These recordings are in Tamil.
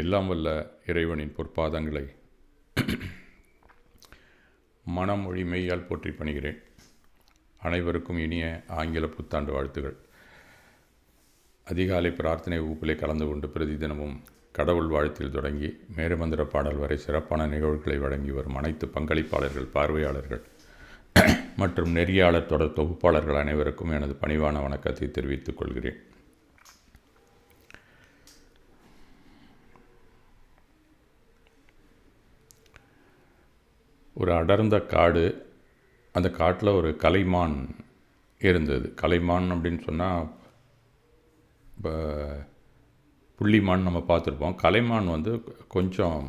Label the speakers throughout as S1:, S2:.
S1: எல்லாம் வல்ல இறைவனின் பொற்பாதங்களை மனமொழி மெய்யால் போற்றி பணிகிறேன். அனைவருக்கும் இனிய ஆங்கில புத்தாண்டு வாழ்த்துகள். அதிகாலை பிரார்த்தனை வகுப்பிலே கலந்து கொண்டு பிரதிதினமும் கடவுள் வாழ்த்தில் தொடங்கி மேருமந்திர பாடல் வரை சிறப்பான நிகழ்வுகளை வழங்கி வரும் அனைத்து பங்களிப்பாளர்கள், பார்வையாளர்கள் மற்றும் நெறியாளர் தொடர் தொகுப்பாளர்கள் அனைவருக்கும் எனது பணிவான வணக்கத்தை தெரிவித்துக் கொள்கிறேன். ஒரு அடர்ந்த காடு, அந்த காட்டில் ஒரு கலைமான் இருந்தது. கலைமான் அப்படின்னு சொன்னால் இப்போ புள்ளிமான் நம்ம பார்த்துருப்போம். கலைமான் கொஞ்சம்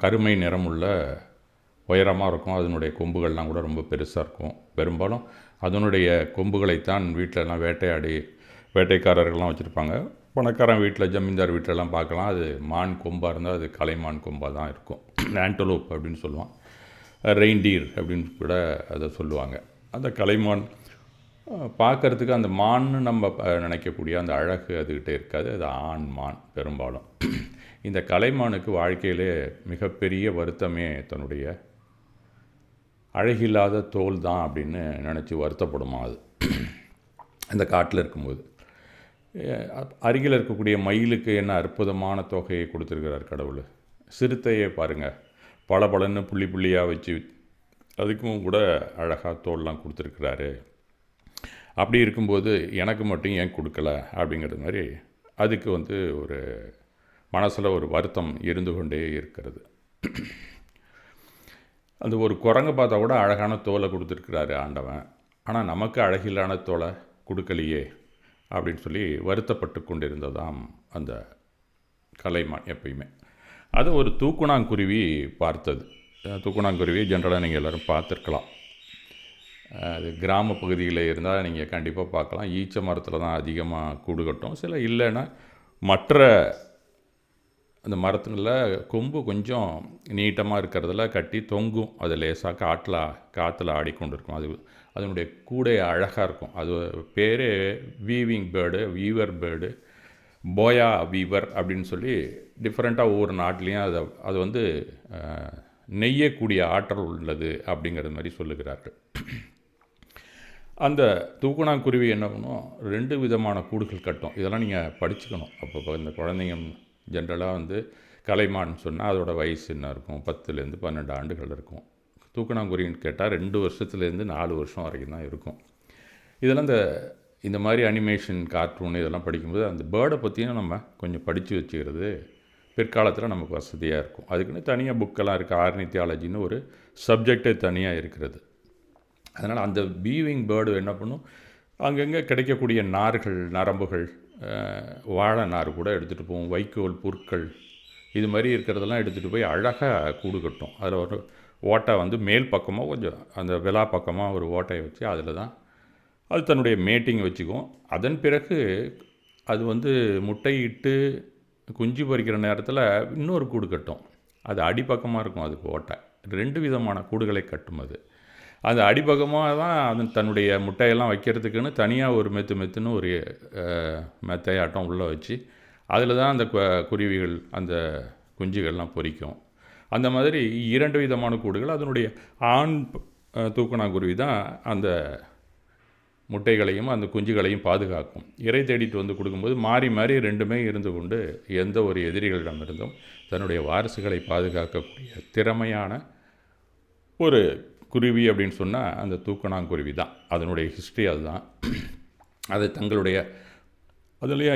S1: கருமை நிறமுள்ள உயரமாக இருக்கும். அதனுடைய கொம்புகள்லாம் கூட ரொம்ப பெருசாக இருக்கும். பெரும்பாலும் அதனுடைய கொம்புகளைத்தான் வீட்டிலலாம் வேட்டைக்காரர்கள்லாம் வச்சுருப்பாங்க. பணக்காரன் வீட்டில், ஜமீன்தார் வீட்டிலலாம் பார்க்கலாம். அது மான் கொம்பாக இருந்தால் அது கலைமான் கொம்பாக தான் இருக்கும். ஆண்டலோப் அப்படின்னு சொல்லுவான், ரெயின்டீர் அப்படின்னு கூட அதை சொல்லுவாங்க. அந்த கலைமான் பார்க்குறதுக்கு அந்த மான்னு நம்ம நினைக்கக்கூடிய அந்த அழகு அதுக்கிட்ட இருக்காது. அது ஆண் மான் பெரும்பாலும். இந்த கலைமானுக்கு வாழ்க்கையிலே மிகப்பெரிய வருத்தமே தன்னுடைய அழகில்லாத தோல் தான் அப்படின்னு நினச்சி வருத்தப்படுமா அது அந்த காட்டில் இருக்கும்போது. அருகில் இருக்கக்கூடிய மயிலுக்கு என்ன அற்புதமான தொகையை கொடுத்துருக்கிறார் கடவுள். சிறுத்தையை பாருங்கள், பளபளன்னு புள்ளி புள்ளியாக வச்சு அதுக்கும் கூட அழகாக தோல்லாம் கொடுத்துருக்குறாரு. அப்படி இருக்கும்போது எனக்கு மட்டும் ஏன் கொடுக்கல அப்படிங்கிறது மாதிரி அதுக்கு ஒரு மனசில் ஒரு வருத்தம் இருந்து கொண்டே இருக்கிறது. அந்த ஒரு குரங்கை பார்த்தா கூட அழகான தோலை கொடுத்துருக்குறாரு ஆண்டவன், ஆனால் நமக்கு அழகில்லான தோலை கொடுக்கலையே அப்படின்னு சொல்லி வருத்தப்பட்டு கொண்டிருந்ததாம் அந்த கலைமான். எப்பயுமே அது ஒரு தூக்குனாங்குருவி பார்த்தது. தூக்குனாங்குருவி ஜென்ரலாக நீங்கள் எல்லோரும் பார்த்துருக்கலாம். அது கிராம பகுதியில் இருந்தால் நீங்கள் கண்டிப்பாக பார்க்கலாம். ஈச்ச மரத்தில் தான் அதிகமாக கூடு கட்டும். சில இல்லைன்னா மற்ற அந்த மரத்துங்களில் கொம்பு கொஞ்சம் நீட்டமாக இருக்கிறதுல கட்டி தொங்கும். அது லேசாக காற்றுல ஆடிக்கொண்டு இருக்கும். அதனுடைய கூடை அழகாக இருக்கும். அது பேர் வீவிங் பேர்டு, வீவர் பேர்டு, போயா வீவர் அப்படின்னு சொல்லி டிஃப்ரெண்ட்டாக ஒவ்வொரு நாட்டிலையும் அது நெய்யக்கூடிய ஆற்றல் உள்ளது அப்படிங்கிறது மாதிரி சொல்லுகிறார்கள். அந்த தூக்குனாங்குருவி என்ன பண்ணும், 2 விதமான கூடுகள் கட்டும். இதெல்லாம் நீங்கள் படிச்சுக்கணும். அப்போ இந்த குழந்தைங்க ஜென்ரலாக கலைமான்னு சொன்னால் அதோடய வயசு என்ன இருக்கும், 10லேருந்து 12 ஆண்டுகள் இருக்கும். தூக்குனாங்குருவின்னு கேட்டால் 2 வருஷத்துலேருந்து 4 வருஷம் வரைக்கும் தான் இருக்கும். இதெல்லாம் இந்த மாதிரி அனிமேஷன், கார்ட்டூன் இதெல்லாம் படிக்கும்போது அந்த பேர்டை பற்றியும் நம்ம கொஞ்சம் படித்து வச்சுக்கிறது பிற்காலத்தில் நமக்கு வசதியாக இருக்கும். அதுக்குன்னு தனியாக புக்கெல்லாம் இருக்குது. ஆர்னித்தியாலஜின்னு ஒரு சப்ஜெக்டே தனியாக இருக்கிறது. அதனால் அந்த வீவிங் பேர்டு என்ன பண்ணும், அங்கங்கே கிடைக்கக்கூடிய நார்கள், நரம்புகள், வாழை நார் கூட எடுத்துகிட்டு போகும். வைக்கோல், புற்கள் இது மாதிரி இருக்கிறதெல்லாம் எடுத்துகிட்டு போய் அழகாக கூடு கட்டும். அதில் ஒரு ஓட்டை மேல் பக்கமாக கொஞ்சம் அந்த விலா பக்கமாக ஒரு ஓட்டையை வச்சு அதில் தான் அது தன்னுடைய மேட்டிங் வச்சுக்கும். அதன் பிறகு அது முட்டையிட்டு குஞ்சு பொரிக்கிற நேரத்தில் இன்னொரு கூடு கட்டும். அது அடிப்பக்கமாக இருக்கும். அதுக்கு ஓட்டை 2 விதமான கூடுகளை கட்டும். அது அடிப்பக்கமாக தான் அது தன்னுடைய முட்டையெல்லாம் வைக்கிறதுக்குன்னு தனியாக ஒரு மெத்துன்னு ஒரு மெத்தையாட்டம் உள்ளே வச்சு அதில் தான் அந்த குருவிகள், அந்த குஞ்சுகள்லாம் பொரிக்கும். அந்த மாதிரி 2 விதமான கூடுகள். அதனுடைய ஆண் தூக்குனாங்குருவி தான் அந்த முட்டைகளையும் அந்த குஞ்சுகளையும் பாதுகாக்கும். இறை தேடிட்டு கொடுக்கும்போது மாறி மாறி 2மே இருந்து கொண்டு எந்த ஒரு எதிரிகளிடமிருந்தும் தன்னுடைய வாரிசுகளை பாதுகாக்கக்கூடிய திறமையான ஒரு குருவி அப்படின்னு சொன்னால் அந்த தூக்குனாங்குருவி தான். அதனுடைய ஹிஸ்ட்ரி அதுதான். அது தங்களுடைய அதுலேயே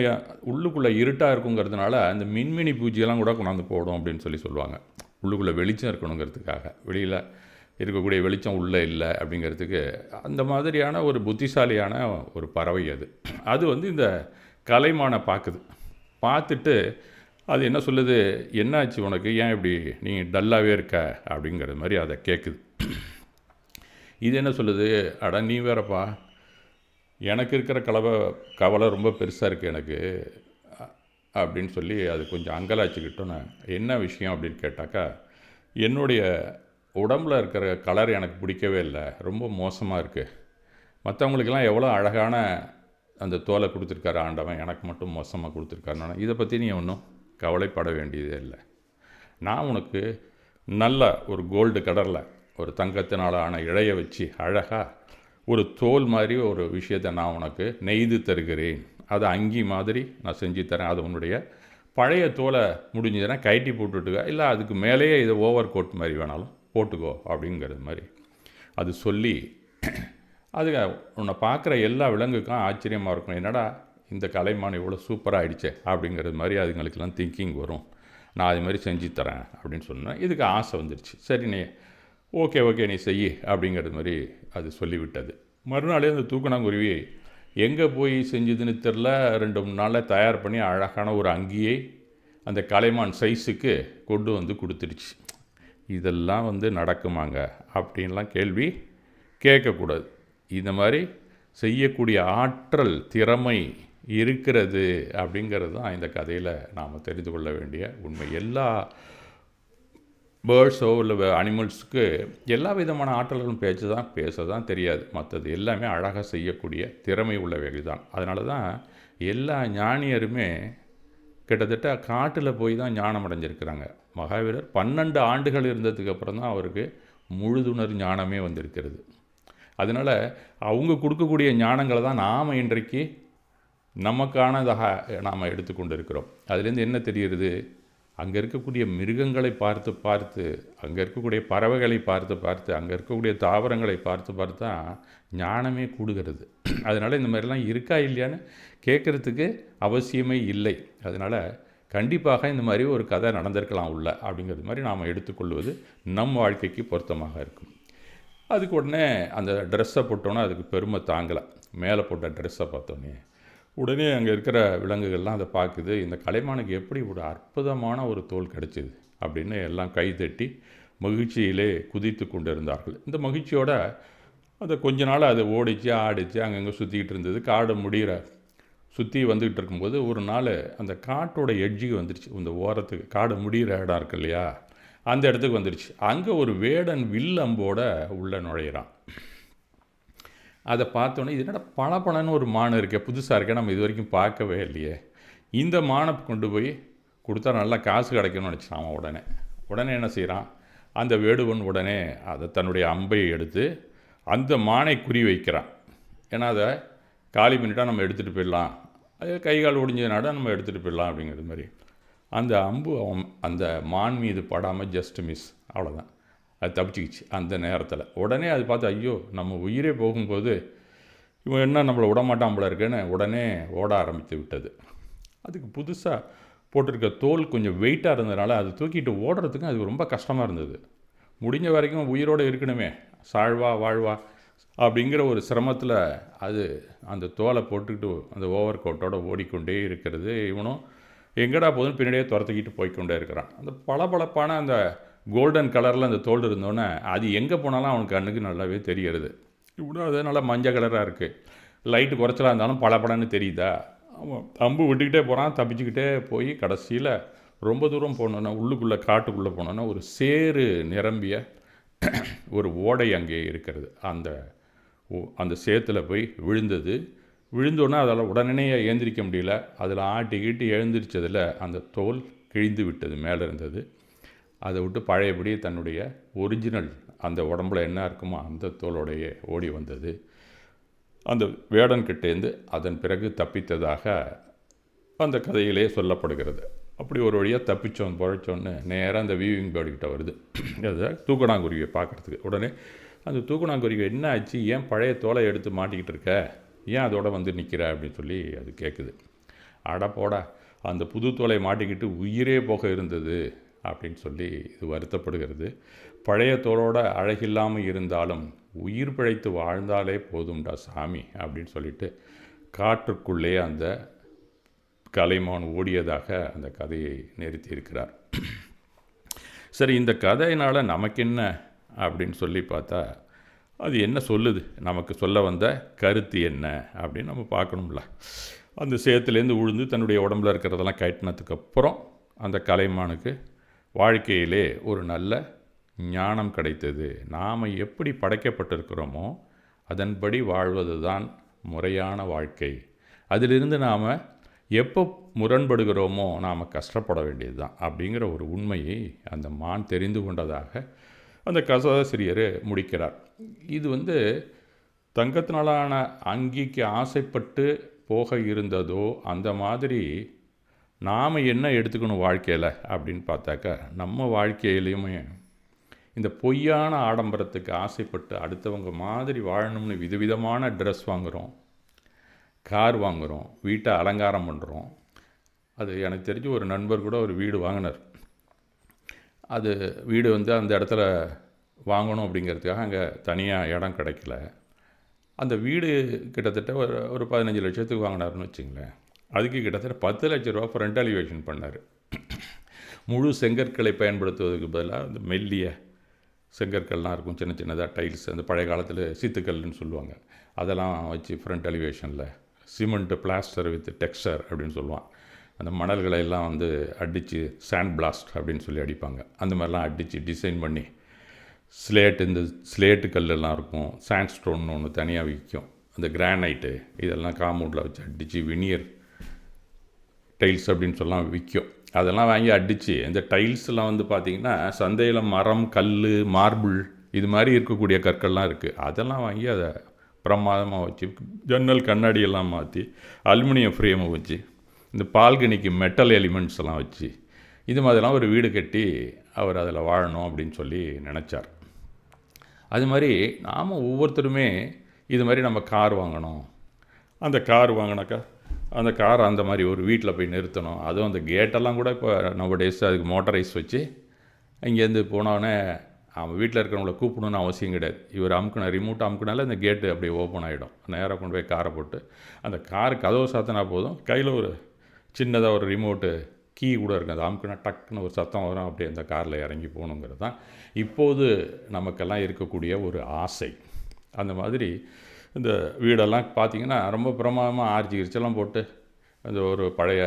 S1: உள்ளுக்குள்ளே இருட்டாக இருக்குங்கிறதுனால அந்த மின்மினி பூஜையெல்லாம் கூட கொண்டாந்து போடும் அப்படின்னு சொல்லுவாங்க. உள்ளுக்குள்ளே வெளிச்சம் இருக்கணுங்கிறதுக்காக. வெளியில் இருக்கக்கூடிய வெளிச்சம் உள்ளே இல்லை அப்படிங்கிறதுக்கு அந்த மாதிரியான ஒரு புத்திசாலியான ஒரு பறவை அது இந்த கலைமானை பார்த்துட்டு அது என்ன சொல்லுது, என்னாச்சு உனக்கு, ஏன் இப்படி நீ டல்லாகவே இருக்க அப்படிங்கிறது மாதிரி அதை கேட்குது. இது என்ன சொல்லுது, அட நீ வேறப்பா, எனக்கு இருக்கிற கவலை ரொம்ப பெருசாக இருக்குது எனக்கு அப்படின்னு சொல்லி அது கொஞ்சம் அங்கலாச்சிக்கிட்டோன்னு, என்ன விஷயம் அப்படின்னு கேட்டாக்கா, என்னுடைய உடம்பில் இருக்கிற கலர் எனக்கு பிடிக்கவே இல்லை, ரொம்ப மோசமாக இருக்குது. மற்றவங்களுக்கெல்லாம் எவ்வளோ அழகான அந்த தோலை கொடுத்துருக்காரு ஆண்டவன், எனக்கு மட்டும் மோசமாக கொடுத்துருக்காருன்னா, இதை பற்றி நீ ஒன்றும் கவலைப்பட வேண்டியதே இல்லை. நான் உனக்கு நல்ல ஒரு கோல்டு கலரில் ஒரு தங்கத்தினால் ஆன இழைய வச்சு அழகாக ஒரு தோல் மாதிரி ஒரு விஷயத்தை நான் உனக்கு நெய்து தருகிறேன். அதை அங்கி மாதிரி நான் செஞ்சு தரேன். அது உன்னுடைய பழைய தோலை முடிஞ்சதுன்னா கைட்டி போட்டுட்டுக்க, இல்லை அதுக்கு மேலேயே இதை ஓவர் கோட் மாதிரி வேணாலும் போட்டுக்கோ அப்படிங்கிறது மாதிரி அது சொல்லி, அதுக்கு உன்னை பார்க்குற எல்லா விலங்குக்கும் ஆச்சரியமாக இருக்கும். என்னடா இந்த கலைமான் இவ்வளோ சூப்பராக ஆகிடுச்சே அப்படிங்கிறது மாதிரி அதுங்களுக்கெல்லாம் திங்கிங் வரும். நான் அது மாதிரி செஞ்சு தரேன் அப்படின்னு சொன்னேன். இதுக்கு ஆசை வந்துடுச்சு. சரி நீ ஓகே நீ செய் அப்படிங்கிறது மாதிரி அது சொல்லிவிட்டது. மறுநாளே அந்த தூக்கணாங்குருவி எங்கே போய் செஞ்சதுன்னு தெரில, 2-3 நாளில் தயார் பண்ணி அழகான ஒரு அங்கியை அந்த கலைமான் சைஸுக்கு கொண்டு வந்து கொடுத்துடுச்சு. இதெல்லாம் நடக்குமாங்க அப்படின்லாம் கேள்வி கேட்கக்கூடாது. இந்த மாதிரி செய்யக்கூடிய ஆற்றல் திறமை இருக்கிறது அப்படிங்கிறது தான் இந்த கதையில் நாம் தெரிந்து கொள்ள வேண்டிய உண்மை. எல்லா பேர்ட்ஸோ இல்லை அனிமல்ஸுக்கு எல்லா விதமான ஆற்றல்களும் பேச தான் தெரியாது. மற்றது எல்லாமே அழகாக செய்யக்கூடிய திறமை உள்ளவைகள் தான். அதனால தான் எல்லா ஞானியருமே கிட்டத்தட்ட காட்டில் போய் தான் ஞானம் அடைஞ்சிருக்கிறாங்க. மகாவீரர் 12 ஆண்டுகள் இருந்ததுக்கு அப்புறம் தான் அவருக்கு முழுதுணர் ஞானமே வந்திருக்கிறது. அதனால் அவங்க கொடுக்கக்கூடிய ஞானங்களை தான் நாம் இன்றைக்கு நமக்கானதாக நாம் எடுத்துக்கொண்டு இருக்கிறோம். அதுலேருந்து என்ன தெரிகிறது? அங்கே இருக்கக்கூடிய மிருகங்களை பார்த்து அங்கே இருக்கக்கூடிய பறவைகளை பார்த்து அங்கே இருக்கக்கூடிய தாவரங்களை பார்த்து தான் ஞானமே கூடுகிறது. அதனால் இந்த மாதிரிலாம் இருக்கா இல்லையான்னு கேட்குறதுக்கு அவசியமே இல்லை. அதனால் கண்டிப்பாக இந்த மாதிரி ஒரு கதை நடந்திருக்கலாம் உள்ள அப்படிங்கிறது மாதிரி நாம் எடுத்துக்கொள்வது நம் வாழ்க்கைக்கு பொருத்தமாக இருக்கும். அதுக்கு உடனே அந்த ட்ரெஸ்ஸை போட்டோன்னே அதுக்கு பெருமை தாங்கலை. மேலே போட்ட ட்ரெஸ்ஸை பார்த்தோன்னே உடனே அங்கே இருக்கிற விலங்குகள்லாம் அதை பார்க்குது. இந்த கலைமானுக்கு எப்படி ஒரு அற்புதமான ஒரு தோல் கிடச்சிது அப்படின்னு எல்லாம் கைதட்டி மகிழ்ச்சியிலே குதித்து கொண்டு இருந்தார்கள். இந்த மகிழ்ச்சியோட அதை கொஞ்ச நாள் அதை ஓடிச்சு ஆடிச்சு அங்கங்கே சுற்றிக்கிட்டு இருந்தது. காடு சுற்றி வந்துக்கிட்டு இருக்கும்போது ஒரு நாள் அந்த காட்டோட எட்ஜுக்கு வந்துடுச்சு. இந்த ஓரத்துக்கு காடு முடிகிற இடம் இருக்கு இல்லையா, அந்த இடத்துக்கு வந்துடுச்சு. அங்கே ஒரு வேடன் வில் அம்போட உள்ளே நுழையிறான். அதை பார்த்தோன்னே இது என்னடா பணப்பணன்னு ஒரு மான் இருக்கே, புதுசாக இருக்கே, நம்ம இது வரைக்கும் பார்க்கவே இல்லையே, இந்த மானை கொண்டு போய் கொடுத்தா நல்லா காசு கிடைக்கணும்னு நினச்சான் அவன். உடனே என்ன செய்கிறான், அந்த வேடுவன் உடனே அதை தன்னுடைய அம்பையை எடுத்து அந்த மானை குறி வைக்கிறான். ஏன்னா அதை காலி பண்ணிட்டால் நம்ம எடுத்துகிட்டு போயிடலாம், அது கை கால் ஒடிஞ்சதுனால நம்ம எடுத்துகிட்டு போயிடலாம் அப்படிங்கிறது மாதிரி. அந்த அம்பு அந்த மான் மீது படாமல் ஜஸ்ட் மிஸ், அவ்வளோதான், அது தப்பிச்சிக்கிச்சு அந்த நேரத்தில். உடனே அது பார்த்து ஐயோ நம்ம உயிரே போகும்போது இவன் என்ன நம்மளை விடமாட்டான் போல இருக்குன்னு உடனே ஓட ஆரம்பித்து விட்டது. அதுக்கு புதுசாக போட்டிருக்க தோல் கொஞ்சம் வெயிட்டாக இருந்ததுனால அது தூக்கிட்டு ஓடுறதுக்கும் அது ரொம்ப கஷ்டமாக இருந்தது. முடிஞ்ச வரைக்கும் உயிரோடு இருக்கணுமே, சாழ்வா வாழ்வா அப்படிங்கிற ஒரு சிரமத்தில் அது அந்த தோலை போட்டுக்கிட்டு அந்த ஓவர் கோட்டோடு ஓடிக்கொண்டே இருக்கிறது. இவனும் எங்கடா போதுன்னு பின்னாடியே துரத்துக்கிட்டு போய்கொண்டே இருக்கிறான். அந்த பளபளப்பான அந்த கோல்டன் கலரில் அந்த தோல் இருந்தோன்னே அது எங்கே போனாலும் அவனுக்கு கண்ணுக்கு நல்லாவே தெரிகிறது. இப்படி அது நல்லா மஞ்சள் கலராக இருக்குது, லைட்டு குறைச்சலாக இருந்தாலும் பளபளன்னு தெரியுதா. அவன் அம்பு விட்டுக்கிட்டே போகிறான், தப்பிச்சுக்கிட்டே போய் கடைசியில் ரொம்ப தூரம் போனோன்னா உள்ளுக்குள்ளே காட்டுக்குள்ளே போனோன்னா ஒரு சேறு நிரம்பிய ஒரு ஓடை அங்கே இருக்கிறது. அந்த சேத்துல போய் விழுந்தோன்னே அதால் உடனே ஏந்திரிக்க முடியல. அதில் ஆட்டி எழுந்திரிச்சதில் அந்த தோல் கிழிந்து விட்டது மேலே இருந்தது. அதை விட்டு பழையபடி தன்னுடைய ஒரிஜினல் அந்த உடம்புல என்ன இருக்குமோ அந்த தோலோடையே ஓடி வந்தது. அந்த வேடன்கிட்டேருந்து அதன் பிறகு தப்பித்ததாக அந்த கதையிலே சொல்லப்படுகிறது. அப்படி ஒரு வழியாக தப்பிச்சோன்னு பொழைச்சோன்னு நேராக அந்த வீவிங் பேர்டுக்கிட்ட வருது, அதை தூக்கணாங்குருவியை பார்க்குறதுக்கு. உடனே அந்த தூக்கணாங்குருவி என்ன ஆச்சு, ஏன் பழைய தோலை எடுத்து மாட்டிக்கிட்டு இருக்க, ஏன் அதோட நிற்கிற அப்படின்னு சொல்லி அது கேட்குது. அட போடா, அந்த புது தோலை மாட்டிக்கிட்டு உயிரே போக இருந்தது அப்படின்னு சொல்லி இது வருத்தப்படுகிறது. பழைய தோலோட அழகில்லாமல் இருந்தாலும் உயிர் பிழைத்து வாழ்ந்தாலே போதும்டா சாமி அப்படின்னு சொல்லிட்டு காற்றுக்குள்ளே அந்த கலைமான் ஓடியதாக அந்த கதையை நிறுத்தியிருக்கிறார். சரி, இந்த கதையினால் நமக்கு என்ன அப்படின்னு சொல்லி பார்த்தா அது என்ன சொல்லுது, நமக்கு சொல்ல வந்த கருத்து என்ன அப்படின்னு நம்ம பார்க்கணும்ல. அந்த சேத்துலேருந்து விழுந்து தன்னுடைய உடம்புல இருக்கிறதெல்லாம் கட்டினதுக்கப்புறம் அந்த கலைமானுக்கு வாழ்க்கையிலே ஒரு நல்ல ஞானம் கிடைத்தது. நாம் எப்படி படைக்கப்பட்டிருக்கிறோமோ அதன்படி வாழ்வது தான் முறையான வாழ்க்கை. அதிலிருந்து நாம் எப்போ முரண்படுகிறோமோ நாம் கஷ்டப்பட வேண்டியது தான் அப்படிங்கிற ஒரு உண்மையை அந்த மான் தெரிந்து கொண்டதாக அந்த கதாசிரியர் முடிக்கிறார். இது தங்கத்தினாலான அங்கிக்கு ஆசைப்பட்டு போக இருந்ததோ அந்த மாதிரி நாம் என்ன எடுத்துக்கணும் வாழ்க்கையில் அப்படின்னு பார்த்தாக்கா, நம்ம வாழ்க்கையிலையுமே இந்த பொய்யான ஆடம்பரத்துக்கு ஆசைப்பட்டு அடுத்தவங்க மாதிரி வாழணும்னு விதவிதமான ட்ரெஸ் வாங்குகிறோம், கார் வாங்குகிறோம், வீட்டை அலங்காரம் பண்ணுறோம். அது எனக்கு தெரிஞ்சு ஒரு நண்பர் கூட ஒரு வீடு வாங்கினார். அது வீடு அந்த இடத்துல வாங்கணும் அப்படிங்கிறதுக்காக அங்கே தனியாக இடம் கிடைக்கல. அந்த வீடு கிட்டத்தட்ட ஒரு 15 லட்சத்துக்கு வாங்கினார்னு வச்சுங்களேன். அதுக்கு கிட்டத்தட்ட 10 லட்ச ரூபா ஃப்ரண்ட் எலிவேஷன் பண்ணார். முழு செங்கற்களை பயன்படுத்துவதற்கு பதிலாக அந்த மெல்லிய செங்கற்கள்லாம் இருக்கும், சின்ன சின்னதாக டைல்ஸ், அந்த பழைய காலத்தில் சீத்துக்கல்னு சொல்லுவாங்க, அதெல்லாம் வச்சு ஃப்ரண்ட் எலிவேஷனில் சிமெண்ட்டு பிளாஸ்டர் வித் டெக்ஸ்டர் அப்படின்னு சொல்லுவான். அந்த மணல்களை எல்லாம் அடித்து சாண்ட் பிளாஸ்ட் அப்படின்னு சொல்லி அடிப்பாங்க. அந்த மாதிரிலாம் அடித்து டிசைன் பண்ணி இந்த ஸ்லேட்டு கல்லெல்லாம் இருக்கும், சாண்ட்ஸ்டோன்னு ஒன்று தனியாக விற்கும், அந்த கிரானைட்டு இதெல்லாம் காம்பவுண்டில் வச்சு அடித்து வினியர் டைல்ஸ் அப்படின்னு சொல்லலாம் விற்கும். அதெல்லாம் வாங்கி அடித்து இந்த டைல்ஸ்லாம் பார்த்திங்கன்னா சந்தையில் மரம், கல், மார்பிள் இது மாதிரி இருக்கக்கூடிய கற்கள்லாம் இருக்குது. அதெல்லாம் வாங்கி அதை பிரமாதமாக வச்சு ஜன்னல் கண்ணாடியெல்லாம் மாற்றி அலுமினியம் ஃப்ரேமை வச்சு இந்த பால்கனிக்கு மெட்டல் எலிமெண்ட்ஸ் எல்லாம் வச்சு இது மாதிரிலாம் ஒரு வீடு கட்டி அவர் அதில் வாழணும் அப்படின்னு சொல்லி நினச்சார். அது மாதிரி நாம் ஒவ்வொருத்தருமே இது மாதிரி நம்ம கார் வாங்கணும், அந்த கார் வாங்கினாக்கா அந்த கார் அந்த மாதிரி ஒரு வீட்டில் போய் நிறுத்தணும். அதுவும் அந்த கேட்டெல்லாம் கூட இப்போ நம்ம டேஸ் அதுக்கு மோட்டரைஸ் வச்சு இங்கேருந்து போனோடனே அவன் வீட்டில் இருக்கிறவங்கள கூப்பிடணுன்னு அவசியம் கிடையாது. இவர் அமுக்கின ரிமோட் அமுக்கினால அந்த கேட்டு அப்படியே ஓப்பன் ஆகிடும். நேராக கொண்டு போய் காரை போட்டு அந்த கார் கதவை சாத்தினா போதும், கையில் ஒரு சின்னதாக ஒரு ரிமோட்டு கீ கூட இருக்குது, அது அமுக்குனா டக்குன்னு ஒரு சத்தம் வரும், அப்படியே அந்த காரில் இறங்கி போகணுங்கிறது தான் இப்போது நமக்கெல்லாம் இருக்கக்கூடிய ஒரு ஆசை. அந்த மாதிரி இந்த வீடெல்லாம் பார்த்திங்கன்னா ரொம்ப பிரமாதமாக ஆர்ச்சி கிரிச்செல்லாம் போட்டு அந்த ஒரு பழைய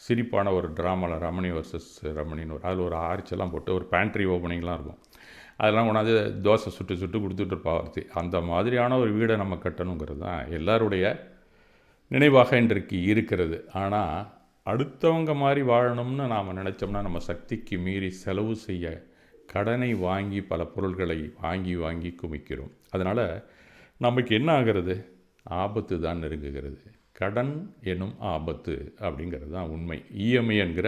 S1: சிரிப்பான ஒரு ட்ராமாவில் ரமணி வர்சஸ் ரமணின்னு அதில் ஒரு ஆர்ச்செல்லாம் போட்டு ஒரு பேண்ட்ரி ஓப்பனிங்லாம் இருக்கும். அதெல்லாம் கொண்டாந்து தோசை சுட்டு சுட்டு கொடுத்துட்டு இருப்பாங்க. அந்த மாதிரியான ஒரு வீடை நம்ம கட்டணுங்கிறது தான் எல்லாருடைய நினைவாக இன்றைக்கு இருக்கிறது. ஆனால் அடுத்தவங்க மாதிரி வாழணும்னு நாம் நினச்சோம்னா நம்ம சக்திக்கு மீறி செலவு செய்ய கடனை வாங்கி பல பொருள்களை வாங்கி வாங்கி குமிக்கிறோம். அதனால் நமக்கு என்ன ஆகிறது? ஆபத்து தான் நெருங்குகிறது. கடன் எனும் ஆபத்து அப்படிங்கிறது தான் உண்மை. இஎம்ஐ என்கிற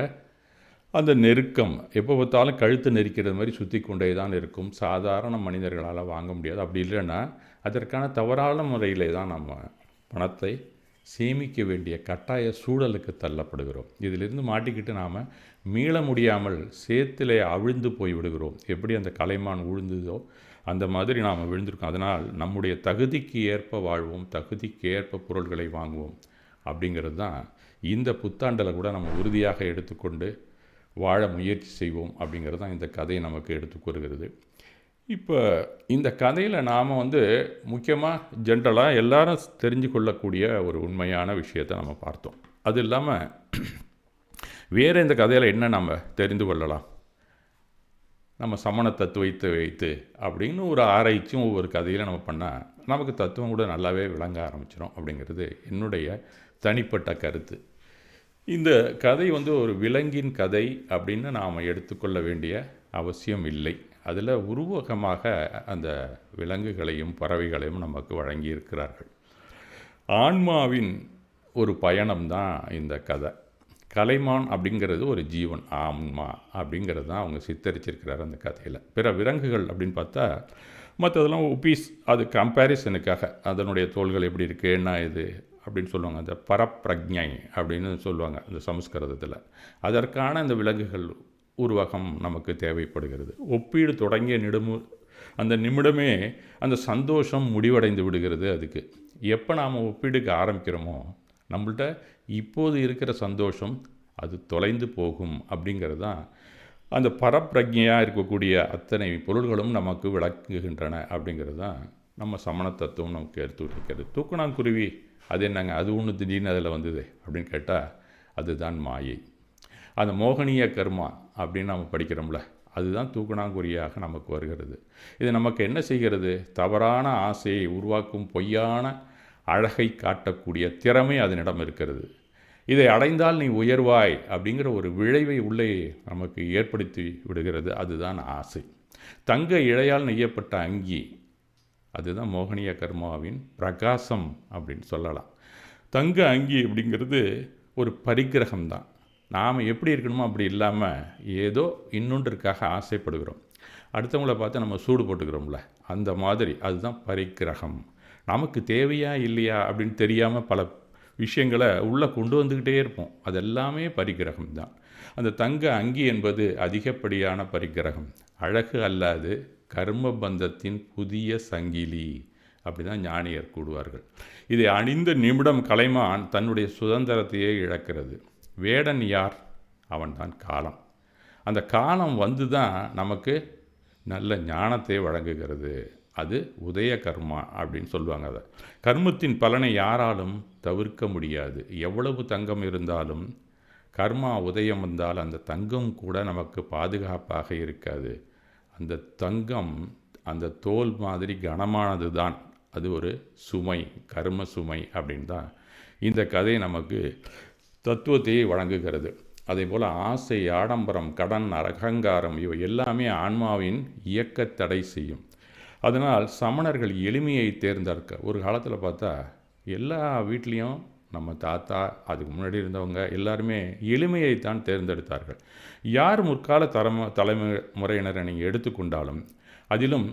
S1: அந்த நெருக்கம் எப்போ பார்த்தாலும் கழுத்து நெரிக்கிறது மாதிரி சுற்றி கொண்டே தான் இருக்கும். சாதாரண மனிதர்களால் வாங்க முடியாது. அப்படி இல்லைன்னா அதற்கான தவறான முறையிலே தான் நம்ம பணத்தை சேமிக்க வேண்டிய கட்டாய சூழலுக்கு தள்ளப்படுகிறோம். இதிலிருந்து மாட்டிக்கிட்டு நாம் மீள முடியாமல் சேத்திலே அவிழ்ந்து போய் விடுகிறோம். எப்படி அந்த கலைமான் விழுந்ததோ அந்த மாதிரி நாம் விழுந்திருக்கோம். அதனால் நம்முடைய தகுதிக்கு ஏற்ப வாழ்வோம், தகுதிக்கு ஏற்ப பொருள்களை வாங்குவோம் அப்படிங்கிறது தான் இந்த புத்தாண்டில் கூட நம்ம உறுதியாக எடுத்துக்கொண்டு வாழ முயற்சி செய்வோம் அப்படிங்கிறது தான் இந்த கதை நமக்கு எடுத்து கூறுகிறது. இப்போ இந்த கதையில் நாம் முக்கியமாக ஜென்ரலாக எல்லாரும் தெரிஞ்சு கொள்ளக்கூடிய ஒரு உண்மையான விஷயத்தை நம்ம பார்த்தோம். அது இல்லாமல் வேறு இந்த கதையில் என்ன நம்ம தெரிந்து கொள்ளலாம்? நம்ம சமண தத்துவத்தை வைத்து அப்படின்னு ஒரு ஆராய்ச்சியும் ஒவ்வொரு கதையில் நம்ம பண்ணால் நமக்கு தத்துவம் கூட நல்லாவே விளங்க ஆரம்பிச்சிடும் அப்படிங்கிறது என்னுடைய தனிப்பட்ட கருத்து. இந்த கதை ஒரு விலங்கின் கதை அப்படின்னு நாம் எடுத்துக்கொள்ள வேண்டிய அவசியம் இல்லை. அதில் உருவகமாக அந்த விலங்குகளையும் பறவைகளையும் நமக்கு வழங்கியிருக்கிறார்கள். ஆன்மாவின் ஒரு பயணம்தான் இந்த கதை. கலைமான் அப்படிங்கிறது ஒரு ஜீவன், ஆன்மா அப்படிங்கிறது தான் அவங்க சித்தரிச்சிருக்கிறார் அந்த கதையில். பிற விலங்குகள் அப்படின்னு பார்த்தா மற்றதெல்லாம் ஒப்பீஸ், அது கம்பேரிசனுக்காக அதனுடைய தோள்கள் எப்படி இருக்குது, என்ன இது அப்படின்னு சொல்லுவாங்க. அந்த பரப்பிரஜை அப்படின்னு சொல்லுவாங்க அந்த சமஸ்கிருதத்தில். அதற்கான அந்த விலங்குகள் உருவகம் நமக்கு தேவைப்படுகிறது. ஒப்பீடு தொடங்கிய அந்த நிமிடமே அந்த சந்தோஷம் முடிவடைந்து விடுகிறது. அதுக்கு எப்போ நாம் ஒப்பீடுக்கு ஆரம்பிக்கிறோமோ நம்மள்ட்ட இப்போது இருக்கிற சந்தோஷம் அது தொலைந்து போகும் அப்படிங்கிறது தான் அந்த பரப்பிரஜையாக இருக்கக்கூடிய அத்தனை பொருள்களும் நமக்கு விளக்குகின்றன அப்படிங்கிறது தான் நம்ம சமண தத்துவம் நமக்கு எடுத்து வைக்கிறது. தூக்கணாங்குருவி அது என்னங்க, அது ஒன்று திடீர்னு அதில் வந்தது அப்படின்னு கேட்டால் அதுதான் மாயை. அந்த மோகனிய கர்மா அப்படின்னு நம்ம படிக்கிறோம்ல, அதுதான் தூக்கணாங்குருவியாக நமக்கு வருகிறது. இது நமக்கு என்ன செய்கிறது? தவறான ஆசையை உருவாக்கும் பொய்யான அழகை காட்டக்கூடிய திறமை அதனிடம் இருக்கிறது. இதை அடைந்தால் நீ உயர்வாய் அப்படிங்கிற ஒரு விளைவை உள்ளே நமக்கு ஏற்படுத்தி விடுகிறது. அதுதான் ஆசை. தங்க இழையால் நெய்யப்பட்ட அங்கி, அதுதான் மோகனிய கர்மாவின் பிரகாசம் அப்படின்னு சொல்லலாம். தங்க அங்கி அப்படிங்கிறது ஒரு பரிக்கிரகம் தான். நாம் எப்படி இருக்கணுமோ அப்படி இல்லாமல் ஏதோ இன்னொன்றுக்காக ஆசைப்படுகிறோம். அடுத்தவங்கள பார்த்து நம்ம சூடு போட்டுக்கிறோம்ல, அந்த மாதிரி அதுதான் பரிக்கிரகம். நமக்கு தேவையா இல்லையா அப்படின்னு தெரியாமல் பல விஷயங்களை உள்ளே கொண்டு வந்துக்கிட்டே இருப்போம். அது எல்லாமே பரிக்கிரகம் தான். அந்த தங்க அங்கி என்பது அதிகப்படியான பரிக்கிரகம். அழகு அல்லாது கர்ம பந்தத்தின் புதிய சங்கிலி, அப்படி தான் ஞானியர் கூடுவார்கள். இதை அணிந்த நிமிடம் கலைமான் தன்னுடைய சுதந்திரத்தையே இழக்கிறது. வேடன் யார்? அவன்தான் காலம். அந்த காலம் வந்து தான் நமக்கு நல்ல ஞானத்தை வழங்குகிறது. அது உதய கர்மா அப்படின்னு சொல்லுவாங்க. அதை கர்மத்தின் பலனை யாராலும் தவிர்க்க முடியாது. எவ்வளவு தங்கம் இருந்தாலும் கர்மா உதயம் வந்தால் அந்த தங்கம் கூட நமக்கு பாதுகாப்பாக இருக்காது. அந்த தங்கம் அந்த தோல் மாதிரி கனமானது தான். அது ஒரு சுமை, கர்ம சுமை அப்படின்னு தான் இந்த கதை நமக்கு தத்துவத்தையே வழங்குகிறது. அதே போல் ஆசை, ஆடம்பரம், கடன், அகங்காரம் இவை எல்லாமே ஆன்மாவின் இயக்க தடை செய்யும். அதனால் சமணர்கள் எளிமையை தேர்ந்தெடுக்க, ஒரு காலத்தில் பார்த்தா எல்லா வீட்லேயும் நம்ம தாத்தா, அதுக்கு முன்னாடி இருந்தவங்க எல்லாருமே எளிமையைத்தான் தேர்ந்தெடுத்தார்கள். யார் முற்கால தலைமுறையினரை நீங்கள் எடுத்துக்கொண்டாலும், அதிலும்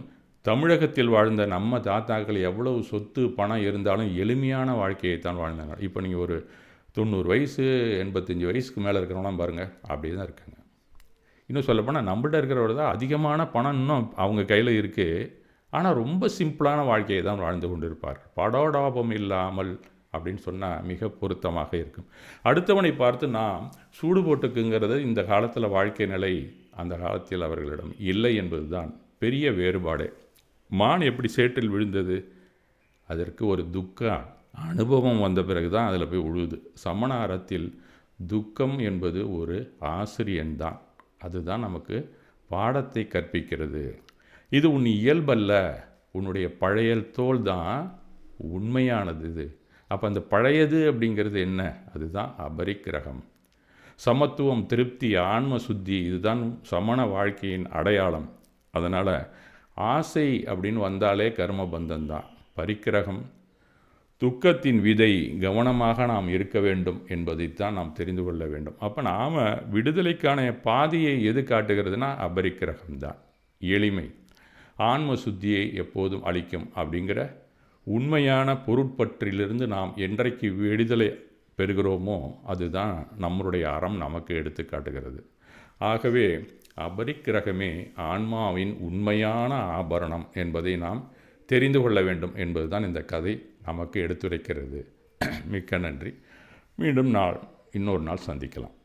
S1: தமிழகத்தில் வாழ்ந்த நம்ம தாத்தாக்கள் எவ்வளவு சொத்து பணம் இருந்தாலும் எளிமையான வாழ்க்கையைத்தான் வாழ்ந்தாங்க. இப்போ நீங்கள் ஒரு 90 வயசு 85 வயசுக்கு மேலே இருக்கிறவங்களாம் பாருங்கள், அப்படி தான் இருக்காங்க. இன்னும் சொல்லப்போனால் நம்மள்ட்ட இருக்கிறவரை தான் அதிகமான பணம் இன்னும் அவங்க கையில் இருக்குது. ஆனால் ரொம்ப சிம்பிளான வாழ்க்கையை தான் வாழ்ந்து கொண்டு இருப்பார். படோடாபம் இல்லாமல் அப்படின்னு சொன்னால் மிக பொருத்தமாக இருக்கும். அடுத்தவனை பார்த்து நாம் சூடு போட்டுக்குங்கிறது இந்த காலத்தில் வாழ்க்கை நிலை அந்த காலத்தில் அவர்களிடம் இல்லை என்பது தான் பெரிய வேறுபாடே. மான் எப்படி சேற்றில் விழுந்தது? அதற்கு ஒரு துக்க அனுபவம் வந்த பிறகு தான் அதில் போய் விழுது. சமண அறத்தில் துக்கம் என்பது ஒரு ஆசிரியன் தான். அதுதான் நமக்கு பாடத்தை கற்பிக்கிறது. இது உன் இயல்பல்ல, உன்னுடைய பழைய தோல் தான் உண்மையானது இது. அப்போ அந்த பழையது அப்படிங்கிறது என்ன? அதுதான் அபரிக்கிரகம். சமத்துவம், திருப்தி, ஆன்ம சுத்தி, இதுதான் சமண வாழ்க்கையின் அடையாளம். அதனால் ஆசை அப்படின்னு வந்தாலே கர்மபந்தம் தான். பரிக்கிரகம் துக்கத்தின் விதை. கவனமாக நாம் இருக்க வேண்டும் என்பதைத்தான் நாம் தெரிந்து கொள்ள வேண்டும். அப்போ நாம் விடுதலைக்கான பாதையை எது காட்டுகிறதுனா அபரிக்கிரகம் தான். எளிமை ஆன்ம சுத்தியை எப்போதும் அளிக்கும் அப்படிங்கிற உண்மையான பொருட்பற்றிலிருந்து நாம் என்றைக்கு விடுதலை பெறுகிறோமோ அதுதான் நம்மளுடைய அறம் நமக்கு எடுத்து காட்டுகிறது. ஆகவே அபரிக்கிரகமே ஆன்மாவின் உண்மையான ஆபரணம் என்பதை நாம் தெரிந்து கொள்ள வேண்டும் என்பதுதான் இந்த கதை நமக்கு எடுத்துரைக்கிறது. மிக்க நன்றி. மீண்டும் இன்னொரு நாள் சந்திக்கலாம்.